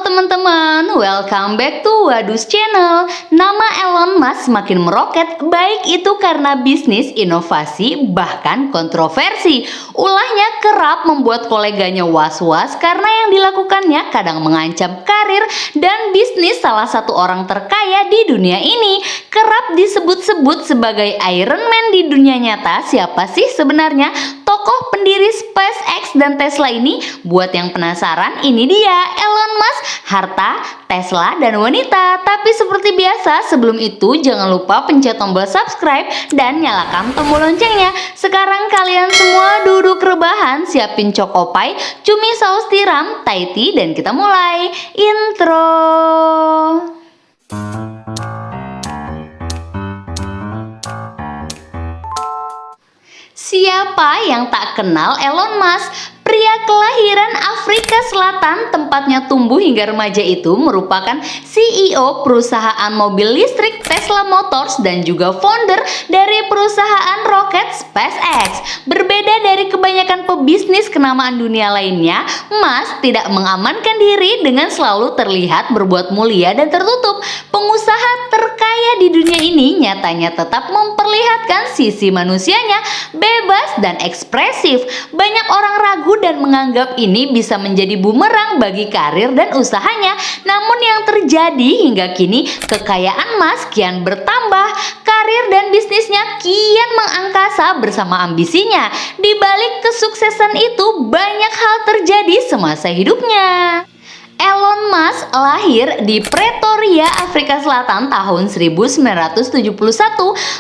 teman-teman, welcome back to Wadus Channel. Nama Elon Musk semakin meroket, baik itu karena bisnis, inovasi, bahkan kontroversi. Ulahnya kerap membuat koleganya was-was karena yang dilakukannya kadang mengancam karir dan bisnis salah satu orang terkaya di dunia ini. Kerap disebut-sebut sebagai Iron Man di dunia nyata. Siapa sih sebenarnya tokoh pendiri SpaceX dan Tesla ini? Buat yang penasaran, ini dia Elon Musk, harta, Tesla, dan wanita. Tapi seperti biasa, sebelum itu jangan lupa pencet tombol subscribe dan nyalakan tombol loncengnya. Sekarang kalian semua duduk rebahan, siapin chocopie, cumi saus tiram, Thai tea, dan kita mulai. Intro. Siapa yang tak kenal Elon Musk? Pria kelahiran Afrika Selatan, tempatnya tumbuh hingga remaja itu merupakan CEO perusahaan mobil listrik Tesla Motors dan juga founder dari perusahaan roket SpaceX. Berbeda dari kebanyakan pebisnis kenamaan dunia lainnya, Musk tidak mengamankan diri dengan selalu terlihat berbuat mulia dan tertutup. Pengusaha terkaya di dunia ini nyatanya tetap memperlihatkan sisi manusianya bebas dan ekspresif. Banyak orang ragu dan menganggap ini bisa menjadi bumerang bagi karir dan usahanya. Namun yang terjadi hingga kini, kekayaan Musk kian bertambah, karir dan bisnisnya kian mengangkasa bersama ambisinya. Di balik kesuksesan itu, banyak hal terjadi semasa hidupnya. Elon Musk lahir di Pretoria, Afrika Selatan tahun 1971.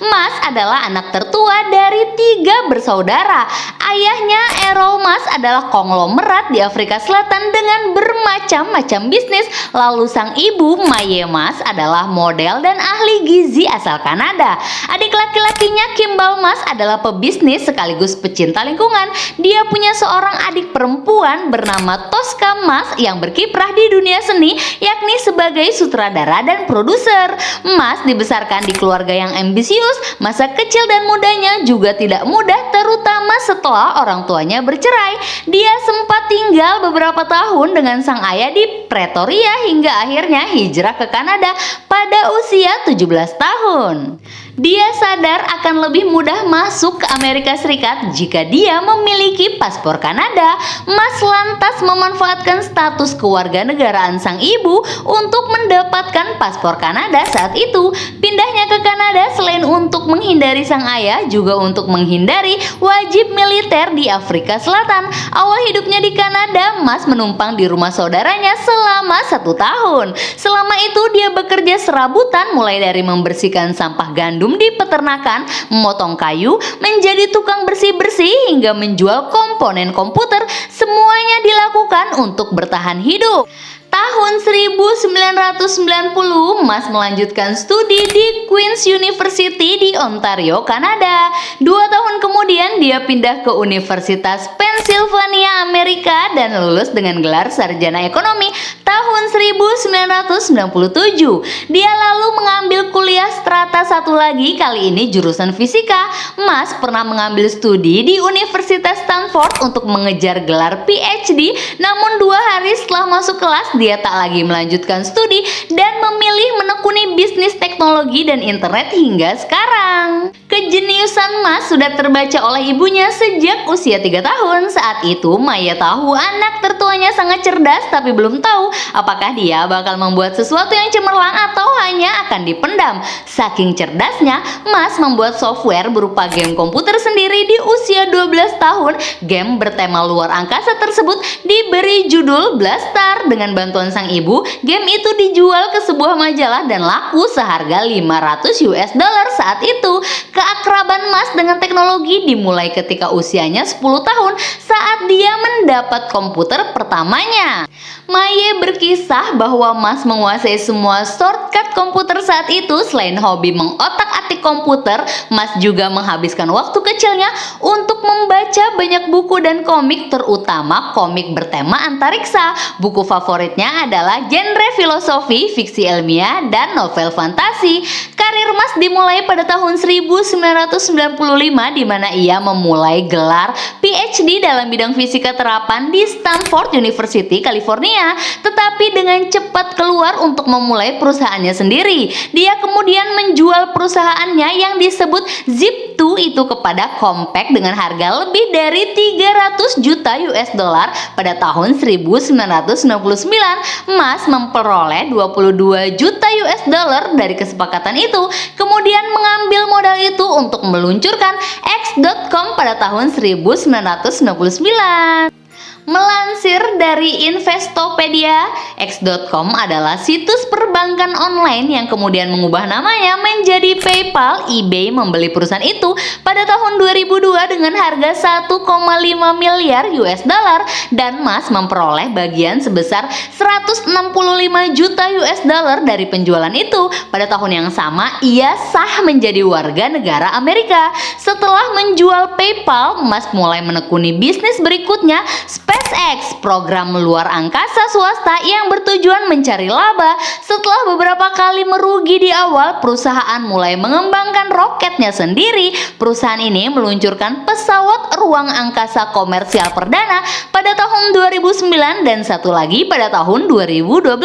Musk adalah anak tertua dari 3 bersaudara. Ayahnya Errol Musk adalah konglomerat di Afrika Selatan dengan bermacam-macam bisnis. Lalu sang ibu Mae Musk adalah model dan ahli gizi asal Kanada. Adik laki-lakinya Kimball Musk adalah pebisnis sekaligus pecinta lingkungan. Dia punya seorang adik perempuan bernama Tosca Musk yang berkiprah di dunia seni, yakni sebagai sutradara dan produser. Musk dibesarkan di keluarga yang ambisius. Masa kecil dan mudanya juga tidak mudah, terutama setelah orang tuanya bercerai. Dia sempat tinggal beberapa tahun dengan sang ayah di Pretoria hingga akhirnya hijrah ke Kanada pada usia 17 tahun. Dia sadar akan lebih mudah masuk ke Amerika Serikat jika dia memiliki paspor Kanada. Musk lantas memanfaatkan status kewarganegaraan sang ibu untuk mendapatkan paspor Kanada saat itu. Pindahnya ke Kanada selain untuk menghindari sang ayah, juga untuk menghindari wajib militer di Afrika Selatan. Awal hidupnya di Kanada, Musk menumpang di rumah saudaranya selama 1 tahun. Selama itu dia bekerja serabutan, mulai dari membersihkan sampah gandum di peternakan, memotong kayu, menjadi tukang bersih-bersih, hingga menjual komponen komputer. Semuanya dilakukan untuk bertahan hidup. Tahun 1990, Musk melanjutkan studi di Queen's University di Ontario, Kanada. 2 tahun kemudian dia pindah ke Universitas Pennsylvania, Amerika, dan lulus dengan gelar sarjana ekonomi tahun 1997. Dia lalu mengambil kuliah strata 1 lagi, kali ini jurusan fisika. Musk pernah mengambil studi di Universitas Stanford untuk mengejar gelar PhD, namun 2 hari setelah masuk kelas, dia tak lagi melanjutkan studi dan memilih menekuni bisnis teknologi dan internet hingga sekarang. Kejeniusan Musk sudah terbaca oleh ibunya sejak usia 3 tahun. Saat itu Maya tahu anak tertuanya sangat cerdas, tapi belum tahu apakah dia bakal membuat sesuatu yang cemerlang atau hanya akan dipendam. Saking cerdasnya, Musk membuat software berupa game komputer sendiri di usia 12 tahun. Game bertema luar angkasa tersebut diberi judul Blastar. Dengan bantuan sang ibu, game itu dijual ke sebuah majalah dan laku seharga $500 saat itu. Keakraban Musk dengan teknologi dimulai ketika usianya 10 tahun saat dia mendapat komputer pertamanya. Mae berkisah bahwa Musk menguasai semua shortcut komputer saat itu. Selain hobi mengotak-atik komputer, Musk juga menghabiskan waktu kecilnya untuk membaca banyak buku dan komik, terutama komik bertema antariksa. Buku favoritnya adalah genre filosofi, fiksi ilmiah, dan novel fantasi. Karir Mas dimulai pada tahun 1995 di mana ia memulai gelar PhD dalam bidang fisika terapan di Stanford University, California. Tetapi dengan cepat keluar untuk memulai perusahaannya sendiri. Dia kemudian menjual perusahaannya yang disebut Zip2 itu kepada Compaq dengan harga lebih dari 300 juta US dollar pada tahun 1999. Mas memperoleh 22 juta US dollar dari kesepakatan itu, kemudian mengambil modal itu untuk meluncurkan X.com pada tahun 1999. Melansir dari Investopedia, X.com adalah situs perbankan online yang kemudian mengubah namanya menjadi PayPal. eBay membeli perusahaan itu pada tahun 2002 dengan harga 1,5 miliar US dollar dan Mas memperoleh bagian sebesar 165 juta US dollar dari penjualan itu. Pada tahun yang sama, ia sah menjadi warga negara Amerika. Setelah menjual PayPal, Mas mulai menekuni bisnis berikutnya, SpaceX, program luar angkasa swasta yang bertujuan mencari laba. Setelah beberapa kali merugi di awal, perusahaan mulai mengembangkan roketnya sendiri. Perusahaan ini meluncurkan pesawat ruang angkasa komersial perdana pada tahun 2009 dan satu lagi pada tahun 2012.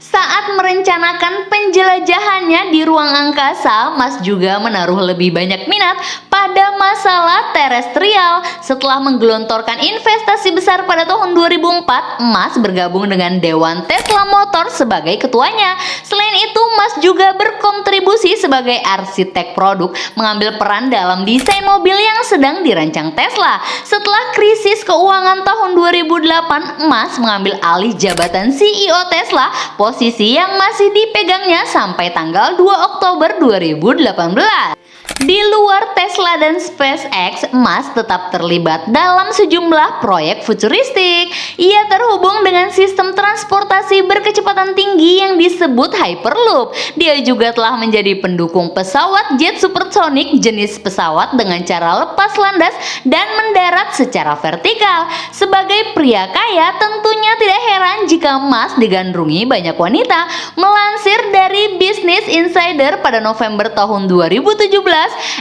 Saat merencanakan penjelajahannya di ruang angkasa, Mas juga menaruh lebih banyak minat pada masalah terestrial. Setelah menggelontorkan investasi besar pada tahun 2004, Mas bergabung dengan Dewan Tesla Motors sebagai ketuanya. Selain itu, Mas juga berkontribusi sebagai arsitek produk, mengambil peran dalam desain mobil yang sedang dirancang Tesla. Setelah krisis keuangan tahun 2008, Mas mengambil alih jabatan CEO Tesla, posisi yang masih dipegangnya sampai tanggal 2 Oktober 2018. Di luar Tesla dan SpaceX, Mas tetap terlibat dalam sejumlah proyek futuristik. Ia terhubung dengan sistem transportasi berkecepatan tinggi yang disebut Hyperloop. Dia juga telah menjadi pendukung pesawat jet supersonik jenis pesawat dengan cara lepas landas dan mendarat secara vertikal. Sebagai pria kaya, tentunya tidak heran jika Mas digandrungi banyak wanita. Melansir dari Business Insider pada November tahun 2017,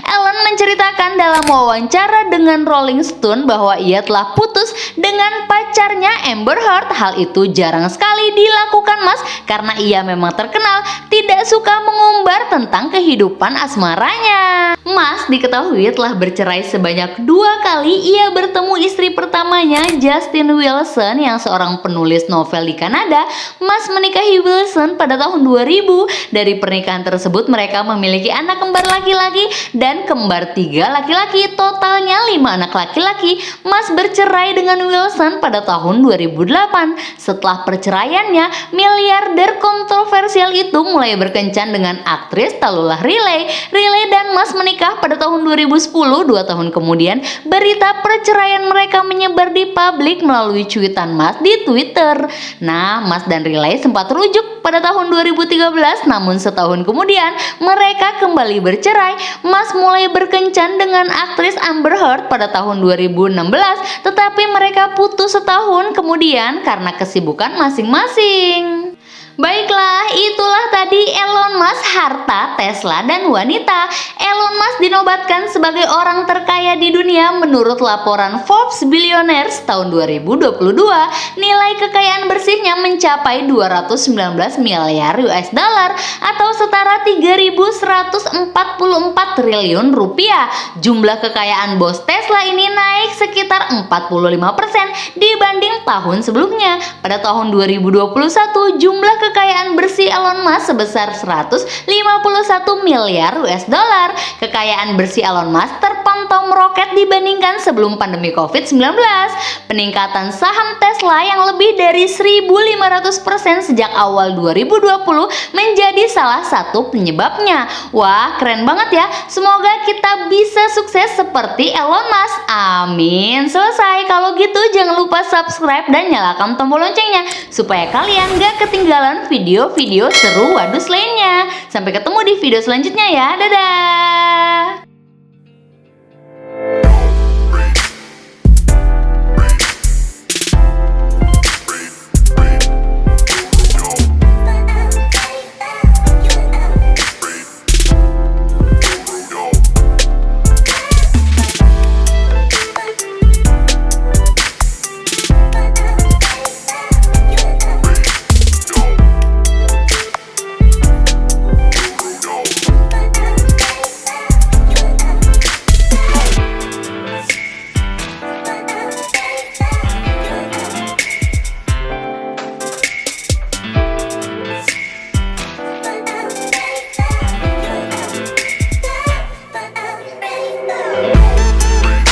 Ellen menceritakan dalam wawancara dengan Rolling Stone bahwa ia telah putus dengan pacarnya Amber Heard. Hal itu jarang sekali dilakukan Mas karena ia memang terkenal tidak suka mengumbar tentang kehidupan asmaranya. Mas diketahui telah bercerai sebanyak 2 kali. Ia bertemu istri pertamanya, Justin Wilson, yang seorang penulis novel di Kanada. Mas menikahi Wilson pada tahun 2000. Dari pernikahan tersebut mereka memiliki anak kembar laki-laki dan kembar 3 laki-laki, totalnya 5 anak laki-laki. Mas bercerai dengan Wilson pada tahun 2008. Setelah perceraiannya, miliarder kontroversial itu mulai berkencan dengan aktris Tallulah Riley. Riley dan Mas menikah pada tahun 2010. 2 tahun kemudian, berita perceraian mereka menyebar di publik melalui cuitan Mas di Twitter. Nah, Mas dan Riley sempat rujuk pada tahun 2013, namun setahun kemudian mereka kembali bercerai. Mas mulai berkencan dengan aktris Amber Heard pada tahun 2016, tetapi mereka putus setahun kemudian karena kesibukan masing-masing. Baiklah, itulah tadi Elon Musk, harta, Tesla, dan wanita. Elon Musk dinobatkan sebagai orang terkaya di dunia menurut laporan Forbes Billionaires tahun 2022. Nilai kekayaan bersihnya mencapai 219 miliar US dollar atau setara 3.144 triliun rupiah. Jumlah kekayaan bos Tesla ini naik sekitar 45% dibanding tahun sebelumnya. Pada tahun 2021, jumlah kekayaan bersih Elon Musk sebesar 151 miliar US dollar. Kekayaan bersih Elon Musk terpantau meroket dibandingkan sebelum pandemi COVID-19. Peningkatan saham Tesla yang lebih dari 1.500% sejak awal 2020 menjadi salah satu penyebabnya. Wah, keren banget ya. Semoga kita bisa sukses seperti Elon Musk. Amin. Selesai. Kalau gitu jangan lupa subscribe dan nyalakan tombol loncengnya supaya kalian gak ketinggalan video-video seru wadus lainnya. Sampai ketemu di video selanjutnya ya. Dadah.